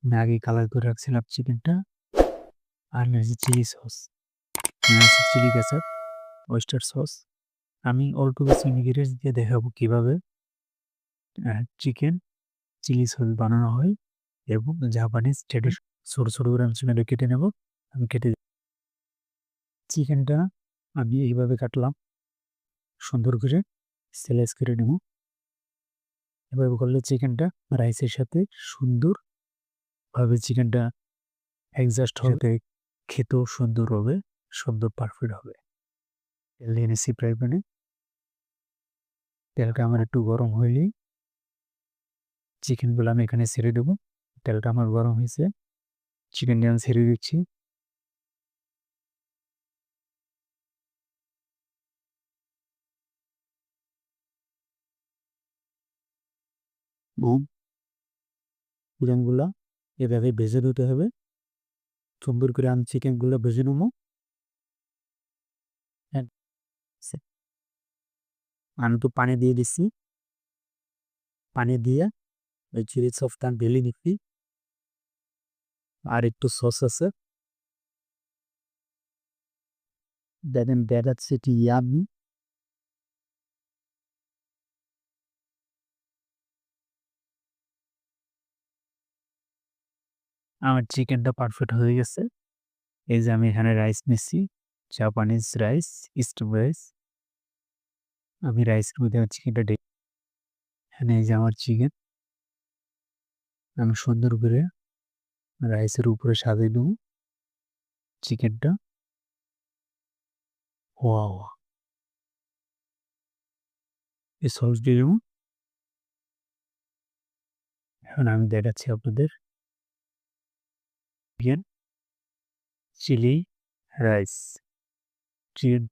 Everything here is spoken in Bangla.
আমি আগে কালার করে রাখছিলাম চিকেনটা। আর নিয়েছি চিলি সস, নিয়েছি চিলি কেচাপ, ওয়েস্টার সস। আমি অল্প কিছু ইনগ্রিডিয়েন্টস দিয়ে দেখাবো কিভাবে চিকেন চিলি সস বানানো হয় এবং জাপানিজ ট্র্যাডিশন। ছোট ছোট করে আমি চিকেনটা কেটে নেব। আমি কেটে চিকেনটা আমি এইভাবে কাটলাম, সুন্দর করে স্লাইস করে নেব। এভাবে করলে চিকেনটা রাইসের সাথে সুন্দরভাবে চিকেনটা অ্যাডজাস্ট হবে, খেতেও সুন্দর হবে, সুন্দর পারফেক্ট হবে। তেল দিয়ে নিচ্ছি ফ্রাই প্যানে। তেলটা আমার একটু গরম হইলেই চিকেনগুলো আমি এখানে ছেড়ে দেবো। তেলটা আমার গরম হয়েছে, চিকেনটা আমি ছেড়ে দিচ্ছি। চিকেনগুলো এভাবে ভেজে দিতে হবে। সুন্দর করে আমি চিকেনগুলো ভেজে নেবো। আমি তো পানি দিয়ে দিচ্ছি, পানি দিয়ে ওই চিলি সসটা ঢেলে নিচ্ছি। আর একটু সস আছে, দেখেন দেখাচ্ছে এটি ইয়ামি। আমার চিকেনটা পারফেক্ট হয়ে গেছে। এই যে আমি এখানে রাইস নিচ্ছি, জাপানিজ রাইস, স্টিম রাইস। আমি রাইসের মধ্যে আমার চিকেনটা এখানে এই যে আমার চিকেন আমি সুন্দর করে রাইসের উপরে সাজিয়ে দেবো চিকেনটা। ওয়াও, এই সস দিয়ে দেবো। এখন আমি দেখাচ্ছি আপনাদের চিকেন চিলি রাইস, চিকেন